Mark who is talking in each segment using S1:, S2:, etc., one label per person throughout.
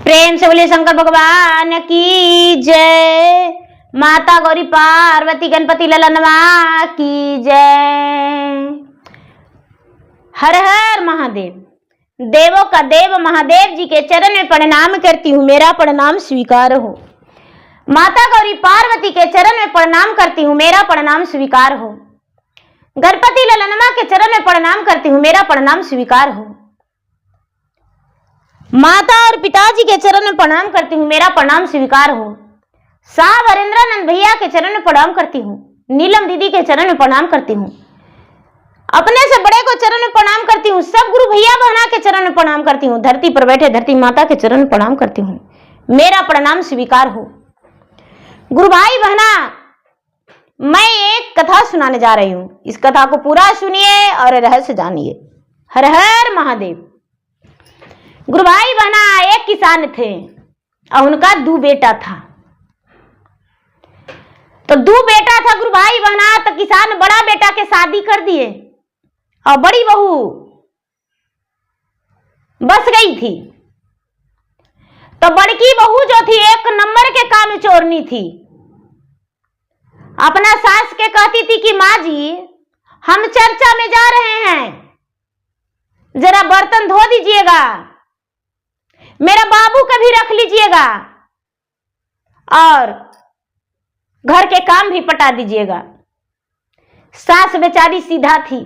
S1: प्रेम से बोलिए शंकर भगवान की जय। माता गौरी पार्वती गणपति ललनवा की जय। हर हर महादेव। देवों का देव महादेव जी के चरण में प्रणाम करती हूँ, मेरा प्रणाम स्वीकार हो। माता गौरी पार्वती के चरण में प्रणाम करती हूँ, मेरा प्रणाम स्वीकार हो। गणपति ललनवा के चरण में प्रणाम करती हूँ, मेरा प्रणाम स्वीकार हो। माता और पिताजी के चरण में प्रणाम करती हूँ, मेरा प्रणाम स्वीकार हो। शाह वरेंद्रानंद भैया के चरण में प्रणाम करती हूँ, नीलम दीदी के चरण में प्रणाम करती हूँ, अपने से बड़े को चरण में प्रणाम करती हूँ, सब गुरु भैया बहना के चरण में प्रणाम करती हूँ, धरती पर बैठे धरती माता के चरण में प्रणाम करती हूँ, मेरा प्रणाम स्वीकार हो। गुरु भाई बहना, मैं एक कथा सुनाने जा रही हूँ, इस कथा को पूरा सुनिए और रहस्य जानिए। हर हर महादेव। गुरु भाई बहना, एक किसान थे और उनका 2 बेटा था। तो 2 बेटा था गुरु भाई बहना, तो किसान बड़ा बेटा के शादी कर दिए और बड़ी बहू बस गई थी। तो बड़की बहू जो थी 1 नंबर के काम चोरनी थी। अपना सास के कहती थी कि माँ जी, हम चर्चा में जा रहे हैं, जरा बर्तन धो दीजिएगा, मेरा बाबू का भी रख लीजिएगा और घर के काम भी पटा दीजिएगा। सास बेचारी सीधा थी,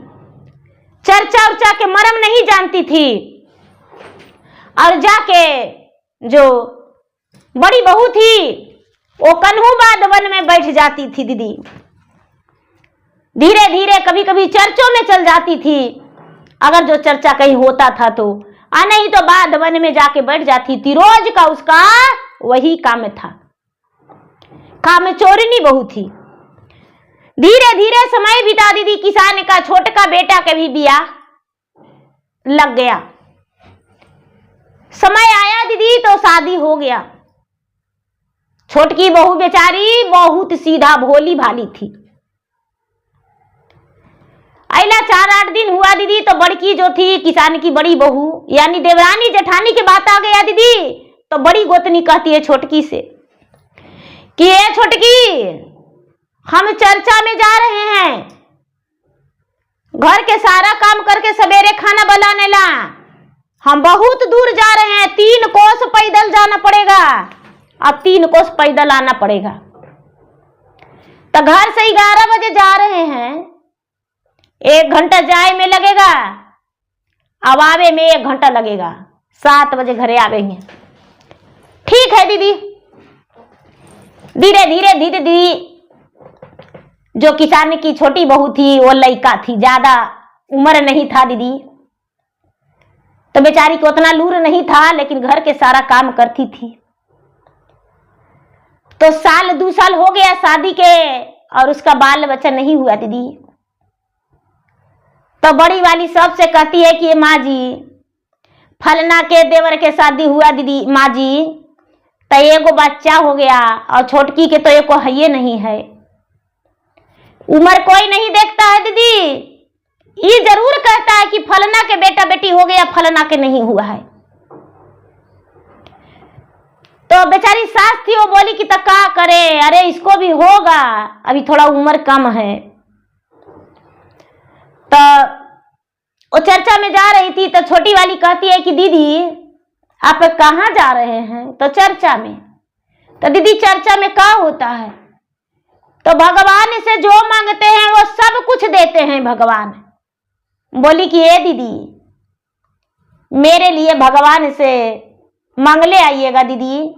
S1: चर्चा उर्चा के मर्म नहीं जानती थी और जाके जो बड़ी बहू थी वो कन्हू बाद वन में बैठ जाती थी। दीदी धीरे धीरे कभी कभी चर्चों में चल जाती थी, अगर जो चर्चा कहीं होता था तो, नहीं तो बाद वन में जाके बैठ जाती थी। रोज का उसका वही काम था, काम चोरनी बहू थी। धीरे धीरे समय बिता दीदी, किसान का छोटका बेटा के भी बियाह लग गया। समय आया दीदी तो शादी हो गया। छोटकी बहू बेचारी बहुत सीधा भोली भाली थी। अला 4-8 दिन हुआ दीदी, तो बड़की जो थी किसान की बड़ी बहू यानी देवरानी जेठानी की बात आ गया दीदी। तो बड़ी गोतनी कहती है छोटकी से कि ये छोटकी, हम चर्चा में जा रहे हैं, घर के सारा काम करके सवेरे खाना बनाने ला, हम बहुत दूर जा रहे हैं, 3 कोस पैदल जाना पड़ेगा, अब 3 कोस पैदल आना पड़ेगा। तो घर से 11 बजे जा रहे हैं, 1 घंटा जाए में लगेगा, अब आवे में 1 घंटा लगेगा, 7 बजे घरे आवेंगे। ठीक है दीदी। धीरे धीरे धीरे दीदी जो किसान की छोटी बहू थी वो लड़का थी, ज्यादा उम्र नहीं था दीदी, तो बेचारी को उतना लूर नहीं था, लेकिन घर के सारा काम करती थी। तो 1-2 साल हो गया शादी के और उसका बाल बच्चा नहीं हुआ दीदी। तो बड़ी वाली सबसे कहती है कि माँ जी, फलना के देवर के शादी हुआ दीदी, माँ जी तो 1 बच्चा हो गया और छोटकी के तो 1 है नहीं है। उम्र कोई नहीं देखता है दीदी, ये जरूर कहता है कि फलना के बेटा बेटी हो गया, फलना के नहीं हुआ है। तो बेचारी सास थी, वो बोली कि क्या करे, अरे इसको भी होगा, अभी थोड़ा उम्र कम है। तो वो चर्चा में जा रही थी, तो छोटी वाली कहती है कि दीदी आप कहाँ जा रहे हैं? तो चर्चा में। तो दीदी चर्चा में क्या होता है? तो भगवान से जो मांगते हैं वो सब कुछ देते हैं भगवान। बोली कि ये दीदी, मेरे लिए भगवान से मांगले आइएगा दीदी,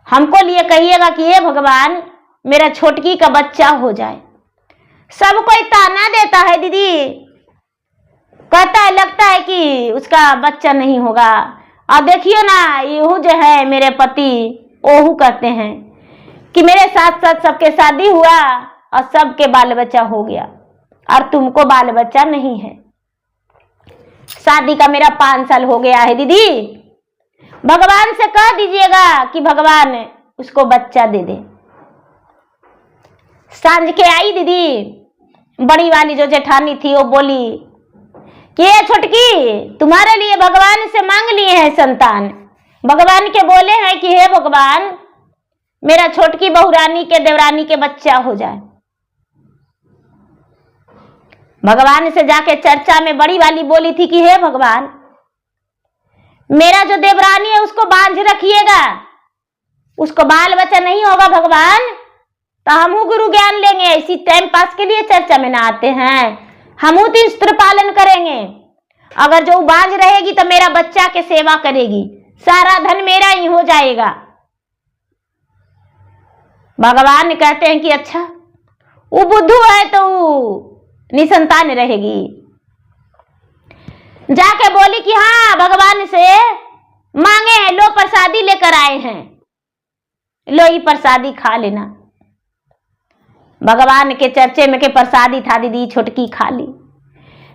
S1: हमको लिए कहिएगा कि ये भगवान मेरा छोटकी का बच्चा हो जाए। सब कोई ताना देता है दीदी, कहता है लगता है कि उसका बच्चा नहीं होगा। और देखियो ना, यहू जो है मेरे पति ओहू कहते हैं कि मेरे साथ साथ सबके शादी हुआ और सबके बाल बच्चा हो गया और तुमको बाल बच्चा नहीं है। शादी का मेरा 5 साल हो गया है दीदी, भगवान से कह दीजिएगा कि भगवान उसको बच्चा दे दे। सांझ के आई दीदी, बड़ी वाली जो जेठानी थी वो बोली कि ये छोटकी, तुम्हारे लिए भगवान से मांग लिए हैं संतान, भगवान के बोले हैं कि हे भगवान, मेरा छोटकी बहुरानी के देवरानी के बच्चा हो जाए। भगवान से जाके चर्चा में बड़ी वाली बोली थी कि हे भगवान, मेरा जो देवरानी है उसको बांझ रखिएगा, उसको बाल बच्चा नहीं होगा भगवान तो हम गुरु ज्ञान लेंगे। इसी टाइम पास के लिए चर्चा में ना आते हैं, हम तीन पालन करेंगे। अगर जो बांझ रहेगी तो मेरा बच्चा के सेवा करेगी, सारा धन मेरा ही हो जाएगा। भगवान कहते हैं कि अच्छा, वो बुद्धू है तो निसंतान रहेगी। जाके बोली कि हाँ, भगवान से मांगे हैं, लो प्रसादी लेकर आए हैं, लो ये प्रसादी खा लेना। भगवान के चर्चे में के प्रसादी था दीदी, छोटकी खा ली।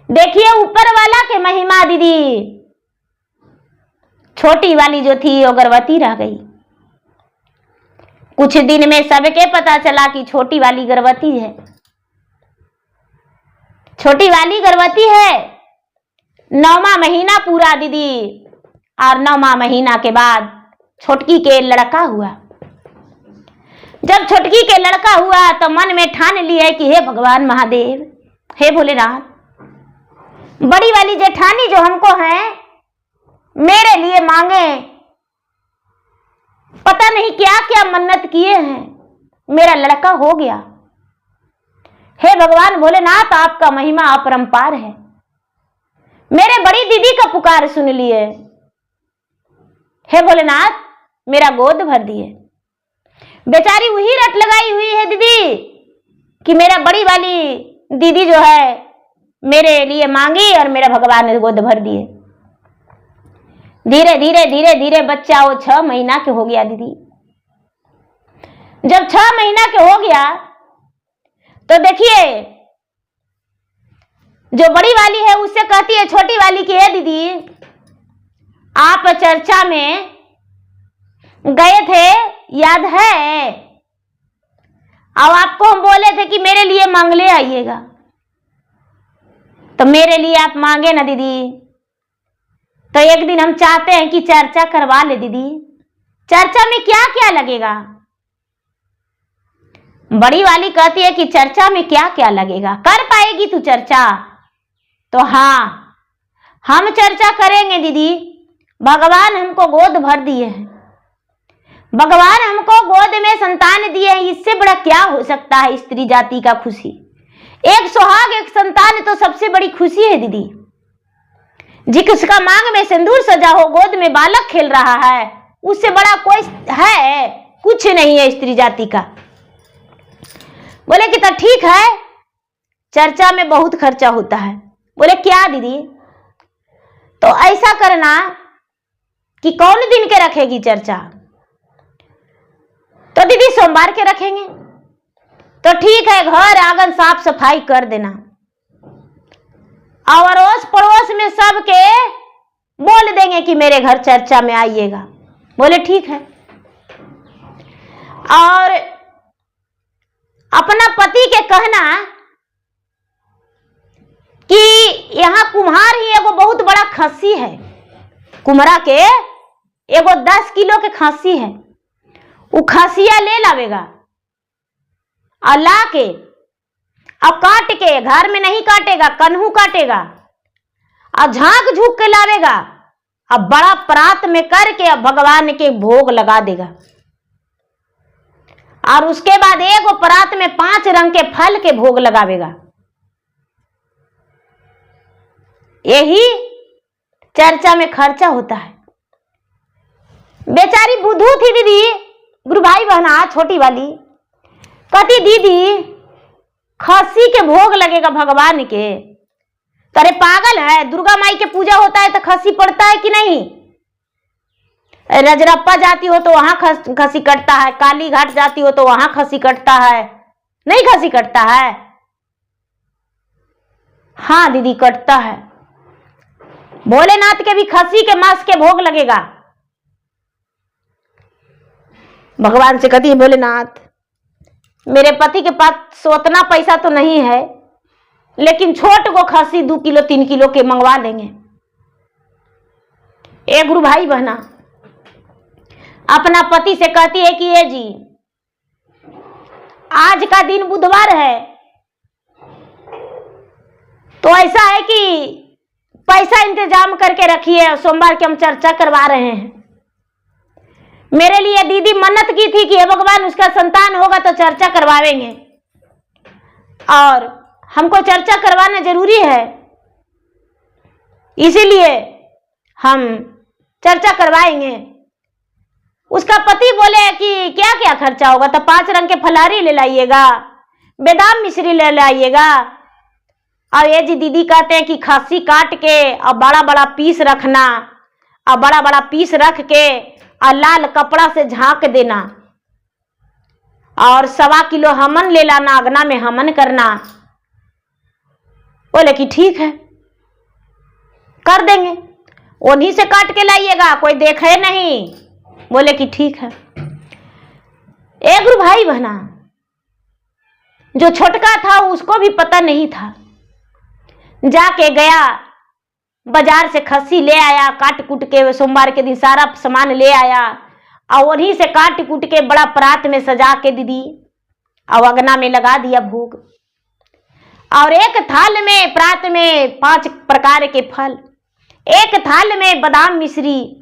S1: देखिए ऊपर वाला के महिमा दीदी, छोटी वाली जो थी वो गर्भवती रह गई। कुछ दिन में सबके पता चला कि छोटी वाली गर्भवती है, छोटी वाली गर्भवती है। 9वां महीना पूरा दीदी, और 9वां महीना के बाद छोटकी के लड़का हुआ। जब छोटकी के लड़का हुआ तो मन में ठान लिया कि हे भगवान महादेव, हे भोलेनाथ, बड़ी वाली जेठानी जो हमको है मेरे लिए मांगे, पता नहीं क्या क्या मन्नत किए हैं, मेरा लड़का हो गया। हे भगवान भोलेनाथ, आपका महिमा अपरंपार है, मेरे बड़ी दीदी का पुकार सुन लिए। हे भोलेनाथ, मेरा गोद भर दिए। बेचारी वही रट लगाई हुई है दीदी कि मेरा बड़ी वाली दीदी जो है मेरे लिए मांगी और मेरा भगवान ने गोद भर दिए। धीरे धीरे धीरे धीरे बच्चा वो 6 महीना के हो गया दीदी। जब 6 महीना के हो गया तो देखिए जो बड़ी वाली है उससे कहती है छोटी वाली की, है दीदी, आप चर्चा में गए थे, याद है? अब आपको हम बोले थे कि मेरे लिए मांगले आइएगा, तो मेरे लिए आप मांगे ना दीदी। तो एक दिन हम चाहते हैं कि चर्चा करवा ले दीदी। चर्चा में क्या क्या लगेगा? बड़ी वाली कहती है कि चर्चा में क्या क्या लगेगा, कर पाएगी तू चर्चा? तो हाँ, हम चर्चा करेंगे दीदी। भगवान हमको गोद भर दिए हैं, भगवान हमको गोद में संतान दिए हैं, इससे बड़ा क्या हो सकता है स्त्री जाति का खुशी। एक सुहाग, एक संतान तो सबसे बड़ी खुशी है दीदी। जिसका मांग में सिंदूर सजा हो, गोद में बालक खेल रहा है, उससे बड़ा कोई है? कुछ नहीं है स्त्री जाति का। बोले कि तो ठीक है, चर्चा में बहुत खर्चा होता है। बोले क्या दीदी? तो ऐसा करना कि कौन दिन के रखेगी चर्चा? तो दीदी सोमवार के रखेंगे। तो ठीक है, घर आंगन साफ सफाई कर देना और अड़ोस पड़ोस में सबके बोल देंगे कि मेरे घर चर्चा में आइएगा। बोले ठीक है। और अपना पति के कहना कि यहाँ कुम्हार ही एगो बहुत बड़ा खस्सी है, कुम्हरा के एगो 10 किलो के खस्सी है, वो खसिया ले लावेगा और ला के अब काट के, घर में नहीं काटेगा, कन्हू काटेगा और झांक झूक के लावेगा, अब बड़ा परात में करके अब भगवान के भोग लगा देगा। और उसके बाद एक परात में 5 रंग के फल के भोग लगावेगा। यही चर्चा में खर्चा होता है। बेचारी बुद्धू थी दीदी, गुरु भाई बहना छोटी वाली, कहती दीदी खस्सी के भोग लगेगा भगवान के। अरे पागल है, दुर्गा माई के पूजा होता है तो खस्सी पड़ता है कि नहीं? रजरप्पा जाती हो तो वहां खस्सी कटता है, काली घाट जाती हो तो वहां खस्सी कटता है, नहीं खस्सी कटता है? हाँ दीदी कटता है। भोलेनाथ के भी खस्सी के मांस के भोग लगेगा। भगवान से कहती है भोलेनाथ, मेरे पति के पास उतना पैसा तो नहीं है, लेकिन छोट को खस्सी 2 किलो 3 किलो के मंगवा लेंगे। ए गुरु भाई बहना, अपना पति से कहती है कि ये जी, आज का दिन बुधवार है, तो ऐसा है कि पैसा इंतजाम करके रखिए, सोमवार की हम चर्चा करवा रहे हैं। मेरे लिए दीदी मन्नत की थी कि हे भगवान, उसका संतान होगा तो चर्चा करवाएंगे, और हमको चर्चा करवाना जरूरी है, इसीलिए हम चर्चा करवाएंगे। उसका पति बोले कि क्या क्या खर्चा होगा, तो 5 रंग के फलहारी ले लाइएगा, बादाम मिश्री ले लाइएगा, और ये जी दीदी कहते हैं कि खस्सी काट के और बड़ा बड़ा पीस रखना, और बड़ा बड़ा पीस रख के और लाल कपड़ा से झांक देना, और 1.25 किलो हमन ले लाना, अगना में हमन करना। बोले कि ठीक है, कर देंगे, उन्हीं से काट के लाइएगा, कोई देखे नहीं। बोले कि ठीक है। एक गुरु भाई बहना, जो छोटका था उसको भी पता नहीं था, जाके गया बाजार से खस्सी ले आया, काट कूट के सोमवार के दिन सारा सामान ले आया, और वहीं से काट कूट के बड़ा परात में सजा के दीदी और अगना में लगा दिया भोग। और एक थाल में परात में 5 प्रकार के फल, एक थाल में बादाम मिश्री,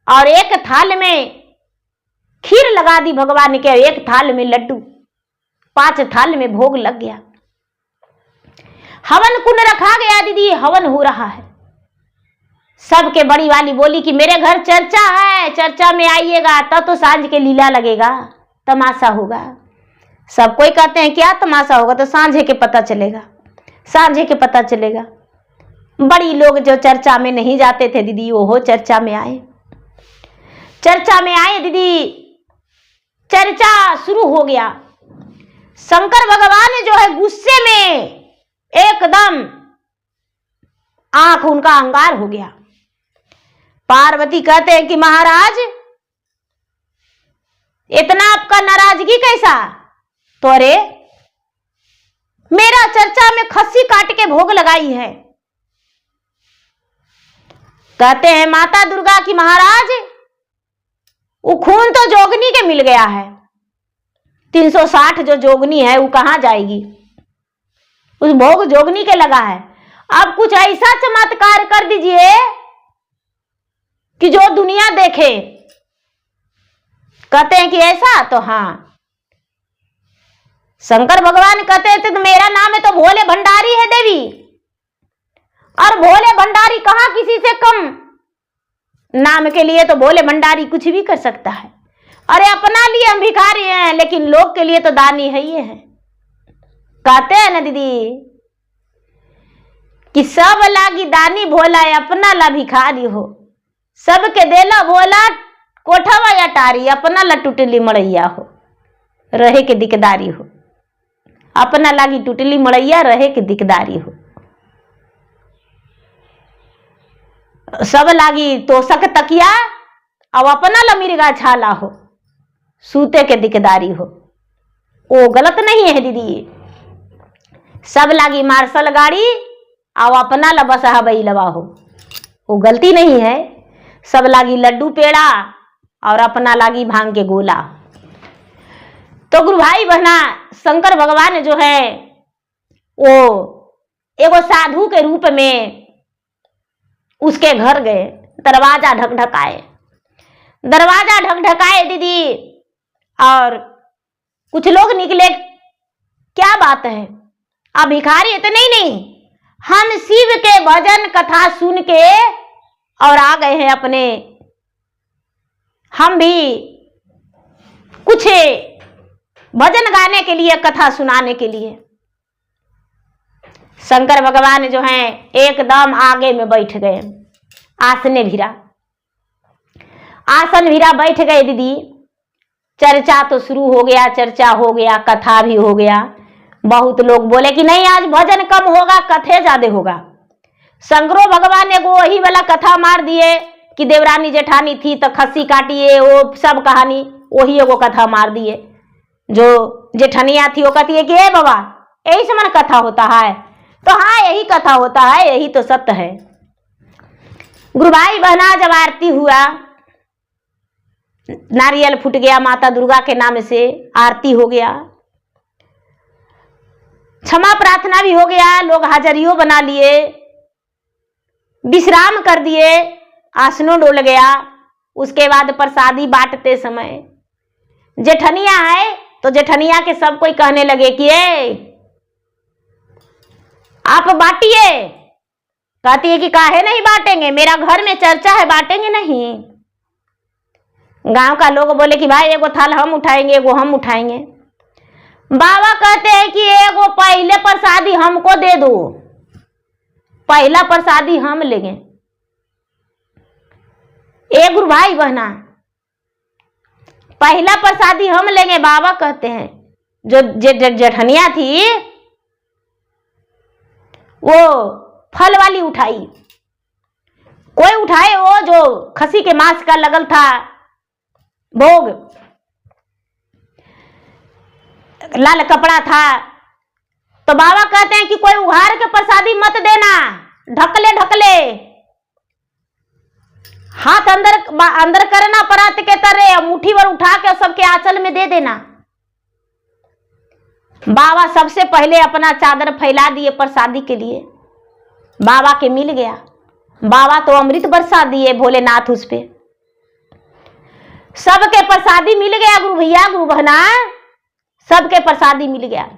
S1: और एक थाल में खीर लगा दी भगवान के, एक थाल में लड्डू, 5 थाल में भोग लग गया। हवन कुंड रखा गया दीदी, हवन हो रहा है। सबके बड़ी वाली बोली कि मेरे घर चर्चा है, चर्चा में आइएगा, तब तो सांझ के लीला लगेगा, तमाशा होगा। सब कोई कहते हैं क्या तमाशा होगा, तो सांझे के पता चलेगा, सांझे के पता चलेगा। बड़ी लोग जो चर्चा में नहीं जाते थे दीदी, वो चर्चा में आए, चर्चा में आए दीदी। चर्चा शुरू हो गया। शंकर भगवान जो है गुस्से में एकदम आंख उनका अंगार हो गया। पार्वती कहते हैं कि महाराज, इतना आपका नाराजगी कैसा? तो अरे, मेरा चर्चा में खस्सी काट के भोग लगाई है। कहते हैं माता दुर्गा की महाराज, वो खून तो जोगनी के मिल गया है, 360 जो जोगनी है वो कहां जाएगी, उस भोग जोगनी के लगा है। अब कुछ ऐसा चमत्कार कर दीजिए कि जो दुनिया देखे। कहते हैं कि ऐसा, तो हाँ। शंकर भगवान कहते हैं तो मेरा नाम है तो भोले भंडारी है देवी, और भोले भंडारी कहां किसी से कम, नाम के लिए तो भोले भंडारी कुछ भी कर सकता है। अरे अपना लिए हम भिखारी हैं, लेकिन लोग के लिए तो दानी है ही है। कहते हैं ना दीदी कि सब लागी दानी भोला है, अपना ला भिखारी हो, सबके देला भोला कोठवा या टारी, अपना ला टुटली मड़ैया हो, रहे के दिकदारी हो, अपना लागी टुटली मड़ैया, रहे के दिकदारी हो। सब लागी तोसक तकिया, अब अपना ला मिर्गा छाला हो, सूते के दिकदारी हो। वो गलत नहीं है दीदी। सब लागी मार्शल गाड़ी, अब अपना ला बसहा बैलवा हो, वो गलती नहीं है। सब लागी लड्डू पेड़ा, और अपना लागी भांग के गोला। तो गुरु भाई बहना, शंकर भगवान जो है वो एगो साधु के रूप में उसके घर गए, दरवाजा ढकढकाए, दरवाजा ढकढकाए दीदी, और कुछ लोग निकले। क्या बात है, अब भिखारी इतने ही नहीं, हम शिव के भजन कथा सुन के और आ गए हैं अपने, हम भी कुछ भजन गाने के लिए, कथा सुनाने के लिए। शंकर भगवान जो हैं एकदम आगे में बैठ गए, आसने भिरा, आसन भिरा बैठ गए दीदी। चर्चा तो शुरू हो गया, चर्चा हो गया, कथा भी हो गया। बहुत लोग बोले कि नहीं आज भजन कम होगा, कथे ज्यादा होगा। शंकरो भगवान ने वो वही वाला कथा मार दिए कि देवरानी जेठानी थी तो खस्सी काटिए, वो सब कहानी वही एगो कथा मार दिए। जो जेठनिया थी वो कहती है कि ए बाबा यही समान कथा होता है, तो हाँ यही कथा होता है, यही तो सत्य है। गुरु भाई बहना जब आरती हुआ नारियल फूट गया माता दुर्गा के नाम से, आरती हो गया, क्षमा प्रार्थना भी हो गया, लोग हाजरियों बना लिए, विश्राम कर दिए, आसनों डोल गया। उसके बाद प्रसादी बांटते समय जेठनिया है तो जेठनिया के सब कोई कहने लगे कि आप बांटिए। कहती है कि काहे नहीं बांटेंगे, मेरा घर में चर्चा है, बांटेंगे नहीं। गांव का लोग बोले कि भाई एगो थाल हम उठाएंगे, एगो हम उठाएंगे। बाबा कहते हैं कि एगो पहले प्रसादी हमको दे दो, पहला प्रसादी हम लेंगे। ए गुरु भाई बहना, पहला प्रसादी हम लेंगे। बाबा कहते हैं जो जेठनिया थी वो फल वाली उठाई, कोई उठाए वो जो खसी के मांस का लगल था भोग, लाल कपड़ा था। तो बाबा कहते हैं कि कोई उघार के प्रसादी मत देना, ढकले ढकले हाथ अंदर करना परात के तरह, मुट्ठी भर उठा के सबके आंचल में दे देना। बाबा सबसे पहले अपना चादर फैला दिए प्रसादी के लिए। बाबा के मिल गया, बाबा तो अमृत बरसा दिए भोलेनाथ उस पे। सबके प्रसादी मिल गया गुरु भैया गुरु बहना, सबके प्रसादी मिल गया।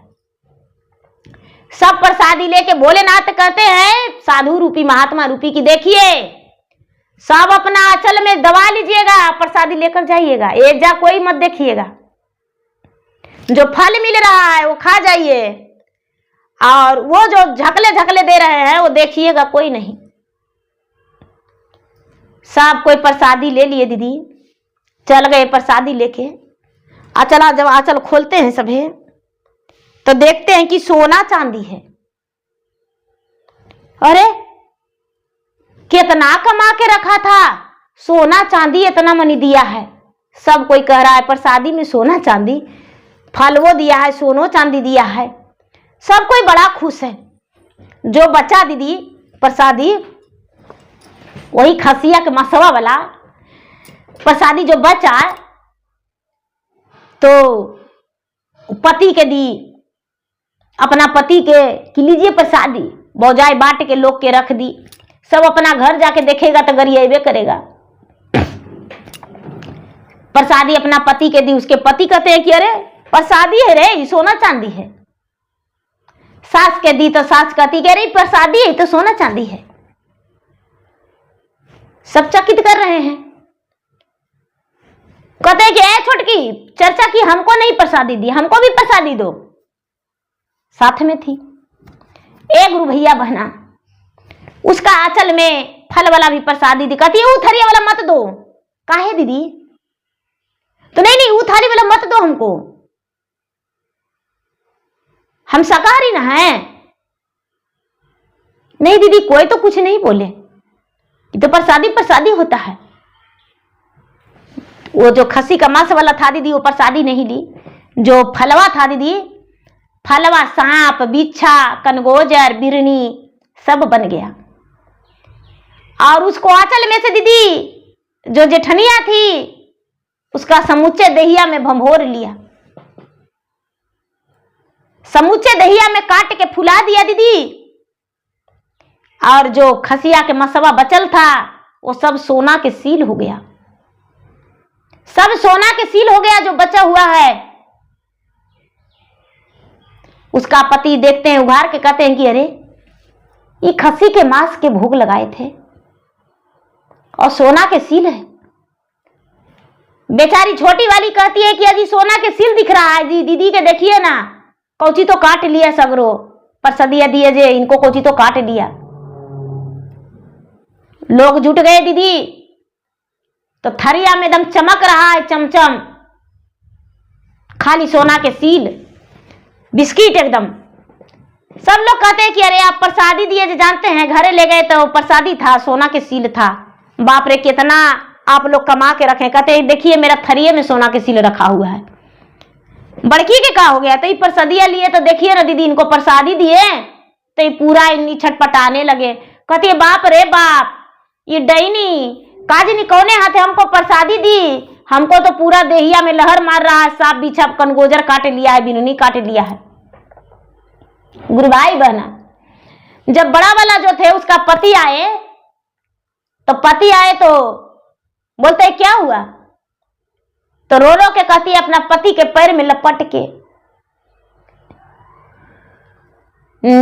S1: सब प्रसादी लेके भोलेनाथ कहते हैं साधु रूपी महात्मा रूपी की देखिए सब अपना आंचल में दबा लीजिएगा, प्रसादी लेकर जाइएगा, एक जा कोई मत देखिएगा। जो फल मिल रहा है वो खा जाइए, और वो जो झकले झकले दे रहे हैं वो देखिएगा कोई नहीं। सब कोई प्रसादी ले लिए दीदी, चल गए प्रसादी लेके। आंचल जब आंचल खोलते हैं सभी तो देखते हैं कि सोना चांदी है। अरे कितना कमा के रखा था, सोना चांदी इतना मनी दिया है। सब कोई कह रहा है प्रसादी में सोना चांदी, फल वो दिया है, सोनो चांदी दिया है। सब कोई बड़ा खुश है। जो बचा दीदी प्रसादी, वही खसिया के मसवा वाला प्रसादी जो बचा तो पति के दी, अपना पति के कि लीजिए प्रसादी, बौजाए बांट के लोग के रख दी। सब अपना घर जाके देखेगा तो गरियाबे करेगा। प्रसादी अपना पति के दी, उसके पति कहते हैं कि अरे प्रसादी है रे, ये सोना चांदी है। सास के दी तो सास कहती कि अरे प्रसादी है तो सोना चांदी है। सब चकित कर रहे हैं, कहते हैं कि ए छोटकी चर्चा की, हमको नहीं प्रसादी दी, हमको भी प्रसादी दो। साथ में थी ए गुरु भैया बहना, उसका आंचल में फल वाला भी प्रसादी दी। कहती है वो थरिया वाला मत दो। काहे दीदी? तो नहीं वो थाली वाला मत दो हमको, हम शाकाहारी ना है। नहीं दीदी कोई तो कुछ नहीं बोले, ये तो प्रसादी प्रसादी होता है। वो जो खसी का मांस वाला था दीदी वो प्रसादी नहीं ली, जो फलवा था दीदी, फलवा सांप बिच्छा कनगोजर बिरनी सब बन गया। और उसको आंचल में से दीदी जो जेठनिया थी उसका समूचे दहिया में भंभोर लिया, समूचे दहिया में काट के फुला दिया दीदी। और जो खसिया के मसवा बचल था वो सब सोना के सील हो गया, सब सोना के सील हो गया जो बचा हुआ है। उसका पति देखते हैं उघार के, कहते हैं कि अरे ये खसी के मांस के भोग लगाए थे और सोना के सील है। बेचारी छोटी वाली कहती है कि अजी सोना के सील दिख रहा है जी, दीदी के देखिए ना, कौची तो काट लिया सगरो, प्रसादिया दिए जे इनको कौची तो काट लिया। लोग जुट गए दीदी, तो थरिया में एकदम चमक रहा है चमचम, खाली सोना के सील बिस्किट एकदम। सब लोग कहते हैं कि अरे आप प्रसादी दिए जो जानते हैं, घरे ले गए तो प्रसादी था, सोना के सील था। बाप रे कितना आप लोग कमा के रखे। कहते हैं देखिए मेरा थरिये में सोना के सील रखा हुआ है। बड़की के का हो गया, तो ये प्रसादिया लिए तो देखिए ना दीदी इनको प्रसादी दिए तो ये पूरा इन्नी छटपटाने लगे। कहती है बाप रे बाप, ये डैनी काजनी कौने हाथे हमको प्रसादी दी, हमको तो पूरा देहिया में लहर मार रहा है, सांप बिच्छा कनगोजर काट लिया है, बिनुनी काट लिया है। गुरु भाई बहना, जब बड़ा वाला जो थे उसका पति आए तो बोलते क्या हुआ, तो रो रो के कहती अपना पति के पैर में लपट के,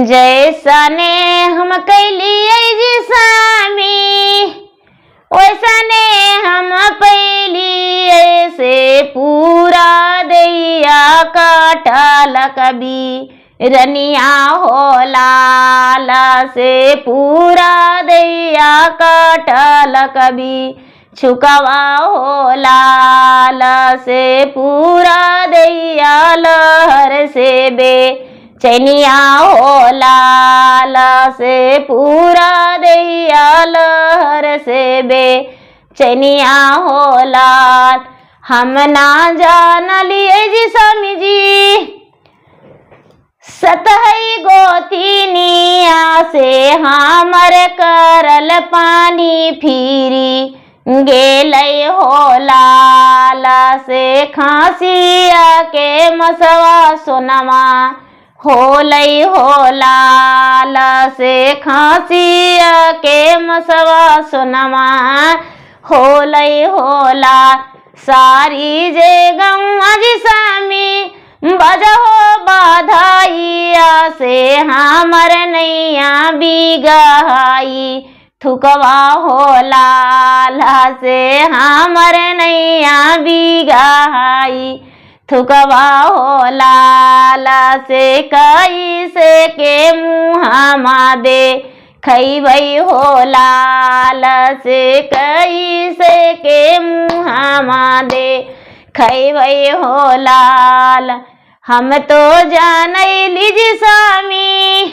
S1: जैसा ने हम कैलिए जी स्वामी वैसा ने हम पैलिए से पूरा दैया काटल कभी रनिया हो लाला से पूरा दैया काटल कभी छुकवा हो लाला से पूरा दैया लहर से बे चैनिया हो लाला से पूरा दैया लहर से बे चैनिया हो लाल। हम ना जान लिए जी स्वामी जी सतहई गोतिनिया से हमर करल पानी फिरी गेलई हो लाला से खांसिया के मसवा सोनमा होलई हो लाला से खांसिया के मसवा सोनमा होलई हो लाल। सारी जे गौआ जी स्वामी बजहो बधाइया से हमर नैया बिगहाई थुकवा हो लाला से हमर नैया बिगहाई थुकवा हो लाला से कैसे के मुँह दे खैबई हो लाला से कैसे के मुँह दे खैबई हो लाल। हम तो जानैली जी स्वामी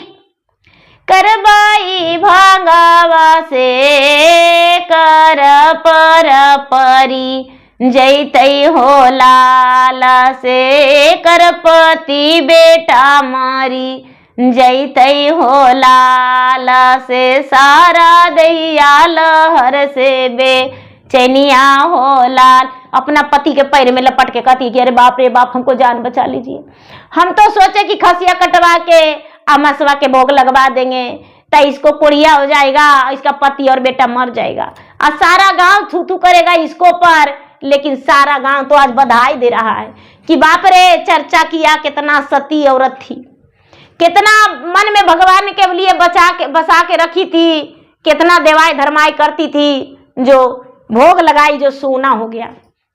S1: करबाई भांगावा से कर पर परी जैतई हो लाला से करपति बेटा मारी जैतई हो लाला से सारा दैया लहर से बे चैनिया हो लाल। अपना पति के पैर में लपट के कहती कि अरे बाप रे बाप हमको जान बचा लीजिए। हम तो सोचे कि खसिया कटवा के अमसवा के भोग लगवा देंगे तो इसको कोड़िया हो जाएगा, इसका पति और बेटा मर जाएगा और सारा गांव थू थू करेगा इसको पर। लेकिन सारा गांव तो आज बधाई दे रहा है कि बाप रे चर्चा किया कितना सती औरत थी, कितना मन में भगवान के लिए बसा के रखी थी, कितना देवाई धर्माई करती थी, जो भोग लगाई जो सोना हो गया।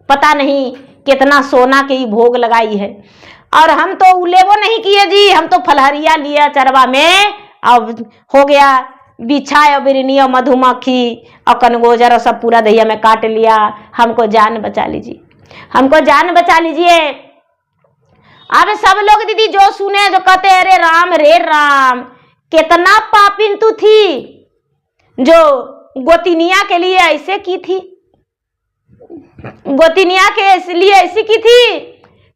S1: पता नहीं कितना सोना के भोग लगाई है। और हम तो उलेवो नहीं किए जी, हम तो फलहरिया लिया चरवा में अब हो गया बिछाए बिरनी और मधुमक्खी और कनगोजर और सब पूरा दहिया में काट लिया। हमको जान बचा लीजिए, हमको जान बचा लीजिए। अब सब लोग दीदी जो सुने जो कहते अरे राम कितना पापिन तू थी जो गोतिनिया के लिए ऐसे की थी, गोतिनिया के लिए ऐसी की थी।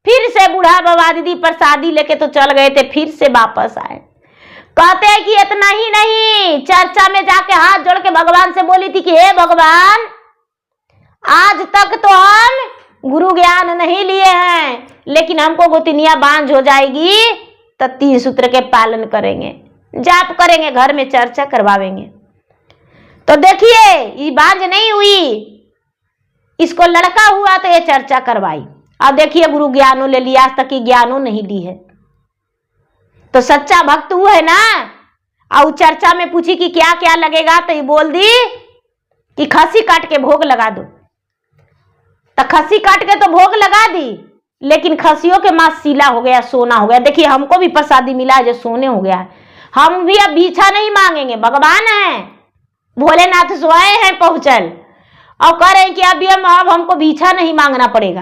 S1: फिर से बूढ़ा बाबा दीदी प्रसादी लेके तो चल गए थे, फिर से वापस आए। कहते हैं कि इतना ही नहीं, चर्चा में जाके हाथ जोड़ के भगवान से बोली थी कि हे भगवान आज तक तो हम गुरु ज्ञान नहीं लिए हैं, लेकिन हमको गोतिनिया बांझ हो जाएगी तो 3 सूत्र के पालन करेंगे, जाप करेंगे, घर में चर्चा करवावेंगे। तो देखिए ये बांझ नहीं हुई, इसको लड़का हुआ तो ये चर्चा करवाई। अब देखिए गुरु ज्ञानों ले लिया, आज तक की ज्ञानों नहीं ली है। तो सच्चा भक्त हुआ है ना। और चर्चा में पूछी कि क्या क्या लगेगा तो ये बोल दी कि खसी काट के भोग लगा दो। तो खसी काट के तो भोग लगा दी, लेकिन खसियों के मांस सीला हो गया, सोना हो गया। देखिए हमको भी प्रसादी मिला है जो सोने हो गया है। हम भी अब भीछा नहीं मांगेंगे, भगवान है भोलेनाथ स्वयं है पहुंचल और कह रहे हैं कि अब हमको भीछा नहीं मांगना पड़ेगा,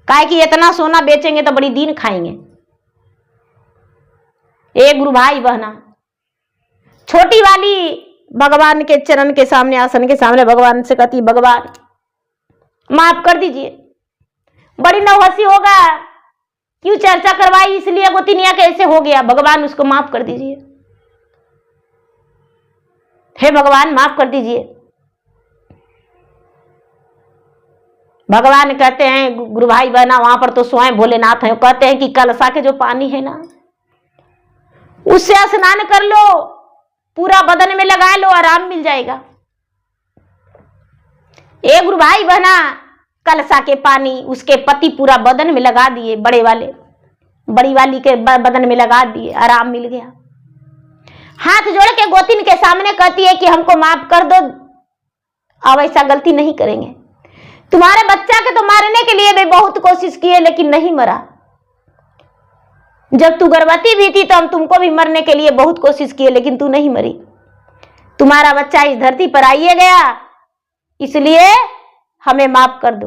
S1: काहे कि इतना सोना बेचेंगे तो बड़ी दिन खाएंगे। एक गुरु भाई बहना, छोटी वाली भगवान के चरण के सामने, आसन के सामने भगवान से कहती भगवान माफ कर दीजिए, बड़ी नौहसी होगा, क्यों चर्चा करवाई, इसलिए गोतिनिया कैसे हो गया, भगवान उसको माफ कर दीजिए, हे भगवान माफ कर दीजिए। भगवान कहते हैं गुरु भाई बहना वहां पर तो स्वयं भोलेनाथ हैं, कहते हैं कि कलशा के जो पानी है ना उससे स्नान कर लो, पूरा बदन में लगा लो, आराम मिल जाएगा। एक गुरु भाई बहना कलशा के पानी उसके पति पूरा बदन में लगा दिए, बड़ी वाली के बदन में लगा दिए, आराम मिल गया। हाथ जोड़ के गोतिन के सामने कहती है कि हमको माफ कर दो, अब ऐसा गलती नहीं करेंगे। तुम्हारे बच्चा के तो मारने के लिए भी बहुत कोशिश किए लेकिन नहीं मरा। जब तू गर्भवती भी थी तो हम तुमको भी मरने के लिए बहुत कोशिश किए लेकिन तू नहीं मरी। तुम्हारा बच्चा इस धरती पर आइए गया, इसलिए हमें माफ कर दो।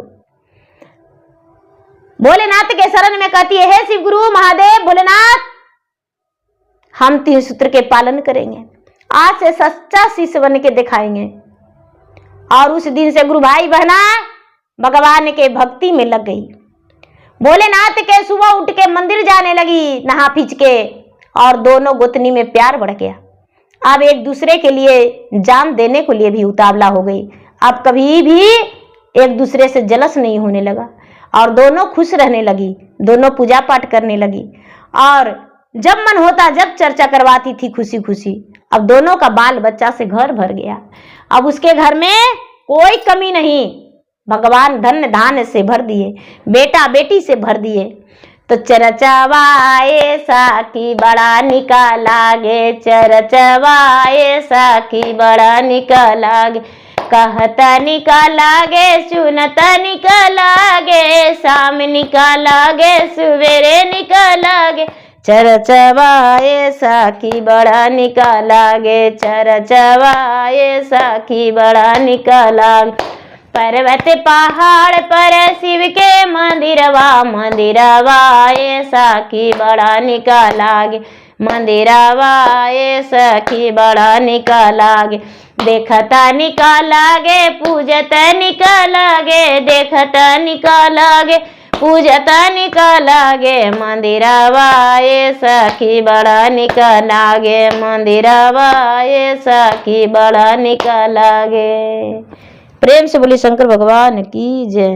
S1: भोलेनाथ के शरण में कहती है, हे शिव गुरु महादेव भोलेनाथ, हम 3 सूत्र के पालन करेंगे, आज से सच्चा शिष्य बन के दिखाएंगे। और उस दिन से गुरु भाई बहना भगवान के भक्ति में लग गई। भोलेनाथ के सुबह उठ के मंदिर जाने लगी नहा पीच के, और दोनों गोतनी में प्यार बढ़ गया। अब एक दूसरे के लिए जान देने को लिए भी उतावला हो गई। अब कभी भी एक दूसरे से जलस नहीं होने लगा और दोनों खुश रहने लगी, दोनों पूजा पाठ करने लगी। और जब मन होता जब चर्चा करवाती थी खुशी खुशी। अब दोनों का बाल बच्चा से घर भर गया। अब उसके घर में कोई कमी नहीं, भगवान धन धान्य से भर दिए, बेटा बेटी से भर दिए। तो चरचवाए साखी बड़ा निकाला गे, चरचवाए साखी बड़ा निकाला गे, कहता निकाला गे, सुनता निकाला गे, शाम निकाला गे, सवेरे निकाला गे, चरचवाए साखी बड़ा निकाला गे, चरचवाए साखी बड़ा निकाला गे। पर्वत पहाड़ पर शिव के मंदिरवा, मंदिरवा ये सखी बड़ा निकाला गे, मंदिरवा ये सखी बड़ा निकाला गे, देखता निकाला गे, पूजता निकाला गे, देखता निकाला गे, पूजता निकाला गे, मंदिरवा ये सखी बड़ा निकाला गे, मंदिरवा ये सखी बड़ा निकाला गे। प्रेम से बोली शंकर भगवान की जय।